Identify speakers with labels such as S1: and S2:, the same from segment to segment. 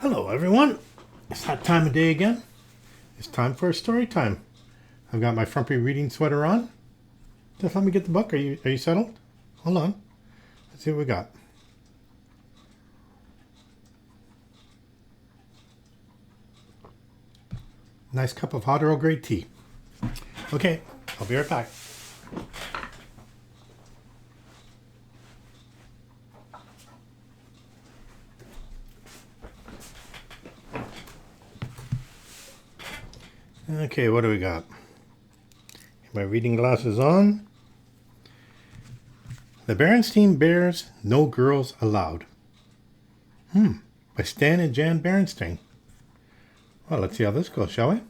S1: Hello, everyone. It's that time of day again. It's time for a story time. I've got my frumpy reading sweater on. Just let me get the book. Are you settled? Hold on. Let's see what we got. Nice cup of hot Earl Grey tea. Okay, I'll be right back. Okay, what do we got? My reading glasses on. The Berenstain Bears, No Girls Allowed. By Stan and Jan Berenstain. Well, let's see how this goes, shall we?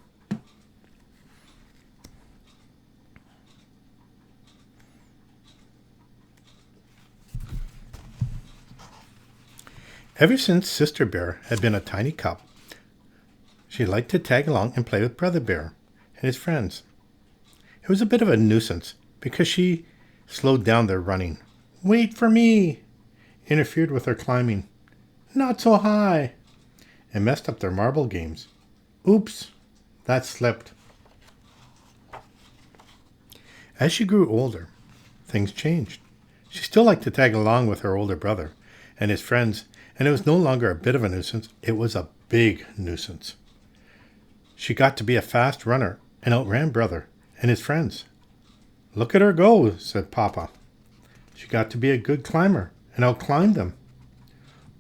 S1: Ever since Sister Bear had been a tiny cub, she liked to tag along and play with Brother Bear and his friends. It was a bit of a nuisance because she slowed down their running. Wait for me! Interfered with their climbing. Not so high! And messed up their marble games. Oops, that slipped. As she grew older, things changed. She still liked to tag along with her older brother and his friends, and it was no longer a bit of a nuisance, it was a big nuisance. She got to be a fast runner and outran Brother and his friends. Look at her go, said Papa. She got to be a good climber and outclimbed them.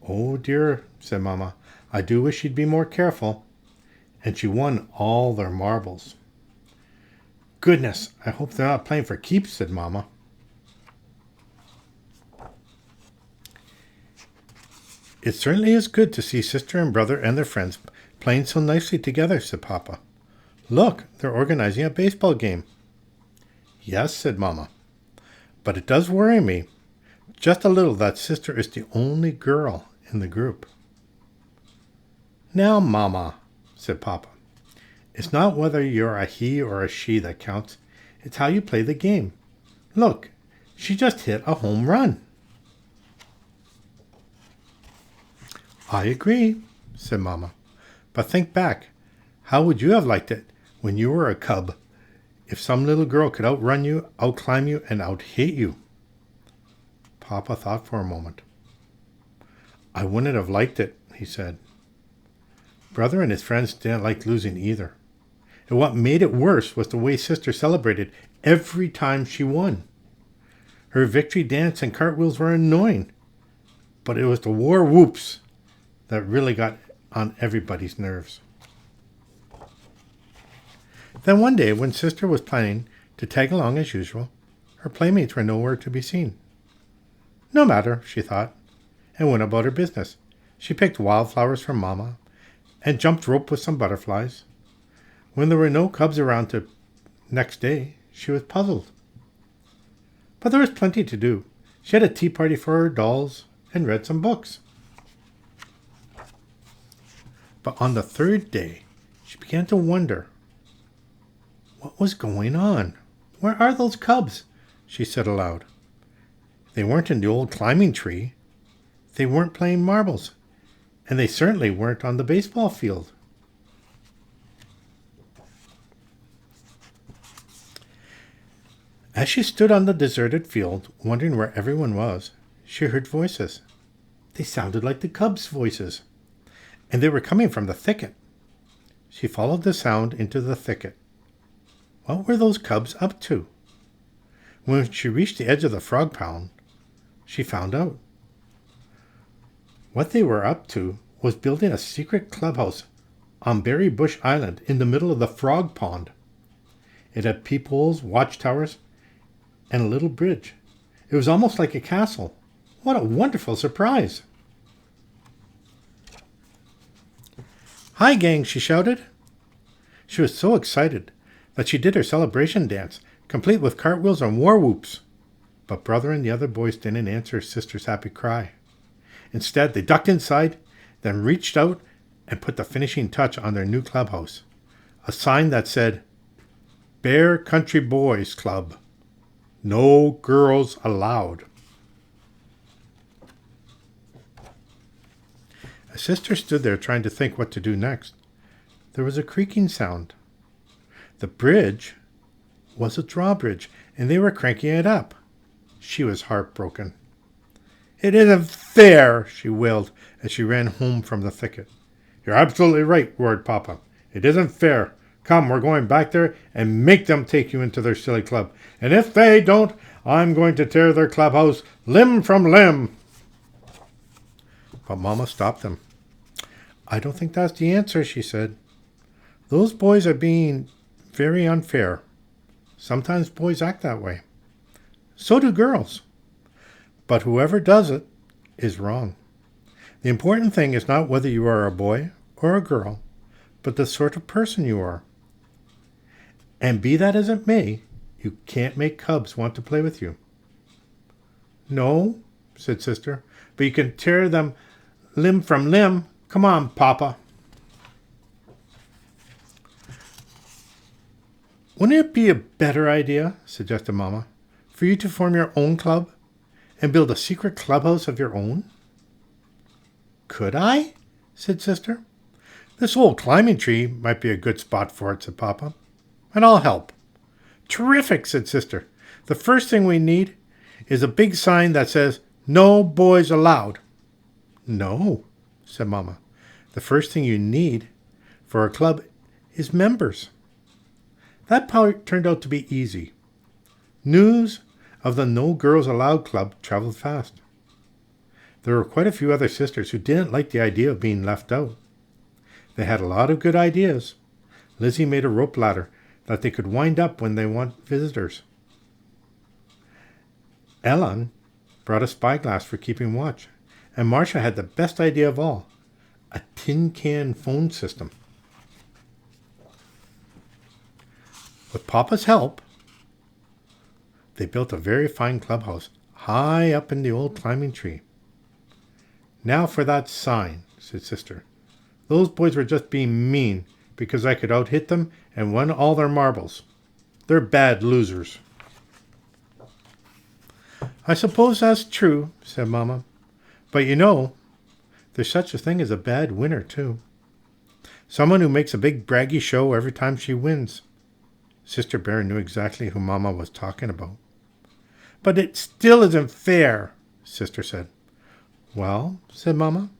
S1: Oh dear, said Mama, I do wish she'd be more careful. And she won all their marbles. Goodness, I hope they're not playing for keeps, said Mama. It certainly is good to see Sister and Brother and their friends playing so nicely together, said Papa. Look, they're organizing a baseball game. Yes, said Mama. But it does worry me just a little that Sister is the only girl in the group. Now, Mama, said Papa, it's not whether you're a he or a she that counts. It's how you play the game. Look, she just hit a home run. I agree, said Mama. But think back. How would you have liked it when you were a cub if some little girl could outrun you, outclimb you, and outhit you? Papa thought for a moment. I wouldn't have liked it, he said. Brother and his friends didn't like losing either. And what made it worse was the way Sister celebrated every time she won. Her victory dance and cartwheels were annoying, but it was the war whoops that really got on everybody's nerves. Then one day, when Sister was planning to tag along as usual, her playmates were nowhere to be seen. No matter, she thought, and went about her business. She picked wildflowers for Mama and jumped rope with some butterflies. When there were no cubs around to next day, she was puzzled. But there was plenty to do. She had a tea party for her dolls and read some books. But on the third day, she began to wonder what was going on. Where are those cubs? She said aloud. They weren't in the old climbing tree. They weren't playing marbles. And they certainly weren't on the baseball field. As she stood on the deserted field, wondering where everyone was, she heard voices. They sounded like the cubs' voices, and they were coming from the thicket. She followed the sound into the thicket. What were those cubs up to? When she reached the edge of the frog pond, she found out. What they were up to was building a secret clubhouse on Berry Bush Island in the middle of the frog pond. It had peepholes, watchtowers, and a little bridge. It was almost like a castle. What a wonderful surprise! Hi, gang, she shouted. She was so excited that she did her celebration dance, complete with cartwheels and war whoops. But Brother and the other boys didn't answer Sister's happy cry. Instead, they ducked inside, then reached out and put the finishing touch on their new clubhouse. A sign that said, Bear Country Boys Club. No girls allowed. A sister stood there trying to think what to do next. There was a creaking sound. The bridge was a drawbridge, and they were cranking it up. She was heartbroken. "It isn't fair," she wailed as she ran home from the thicket. "You're absolutely right," roared Papa. "It isn't fair. Come, we're going back there and make them take you into their silly club. And if they don't, I'm going to tear their clubhouse limb from limb." But Mama stopped them. "I don't think that's the answer," she said. "Those boys are being very unfair. Sometimes boys act that way. So do girls. But whoever does it is wrong. The important thing is not whether you are a boy or a girl, but the sort of person you are. And be that as it may, you can't make cubs want to play with you." "No," said Sister, "but you can tear them limb from limb. Come on, Papa." "Wouldn't it be a better idea," suggested Mama, "for you to form your own club and build a secret clubhouse of your own?" "Could I?" said Sister. "This old climbing tree might be a good spot for it," said Papa. "And I'll help." "Terrific," said Sister. "The first thing we need is a big sign that says, 'No boys allowed.'" "No," said Mama. "The first thing you need for a club is members." That part turned out to be easy. News of the No Girls Allowed Club traveled fast. There were quite a few other sisters who didn't like the idea of being left out. They had a lot of good ideas. Lizzie made a rope ladder that they could wind up when they want visitors. Ellen brought a spyglass for keeping watch. And Marcia had the best idea of all, a tin can phone system. With Papa's help, they built a very fine clubhouse high up in the old climbing tree. "Now for that sign," said Sister. "Those boys were just being mean because I could out-hit them and win all their marbles. They're bad losers." "I suppose that's true," said Mama. "But you know, there's such a thing as a bad winner, too. Someone who makes a big braggy show every time she wins." Sister Bear knew exactly who Mama was talking about. "But it still isn't fair," Sister said. "Well," said Mama,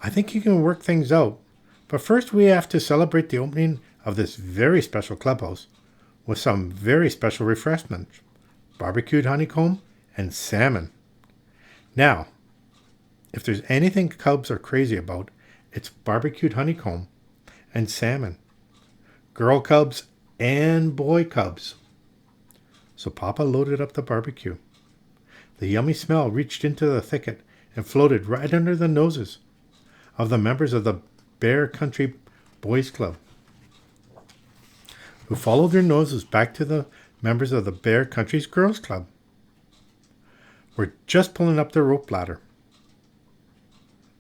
S1: "I think you can work things out. But first we have to celebrate the opening of this very special clubhouse with some very special refreshments. Barbecued honeycomb and salmon. Now, if there's anything cubs are crazy about, it's barbecued honeycomb and salmon. Girl cubs and boy cubs." So Papa loaded up the barbecue. The yummy smell reached into the thicket and floated right under the noses of the members of the Bear Country Boys Club, who followed their noses back to the members of the Bear Country's Girls Club. "We're just pulling up the rope ladder."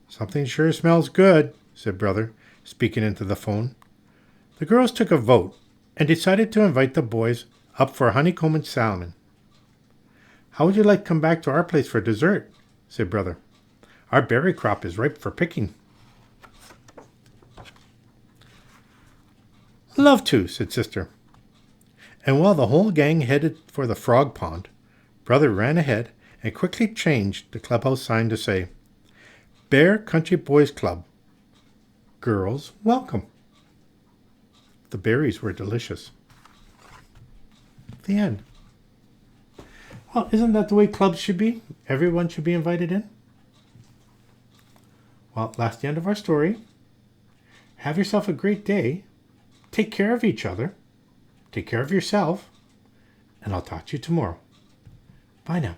S1: "Something sure smells good," said Brother, speaking into the phone. The girls took a vote and decided to invite the boys up for honeycomb and salmon. "How would you like to come back to our place for dessert?" said Brother. "Our berry crop is ripe for picking." "Love to," said Sister. And while the whole gang headed for the frog pond, Brother ran ahead and quickly changed the clubhouse sign to say, "Bear Country Boys Club. Girls welcome." The berries were delicious. The end. Well, isn't that the way clubs should be? Everyone should be invited in. Well, that's the end of our story. Have yourself a great day. Take care of each other. Take care of yourself. And I'll talk to you tomorrow. Bye now.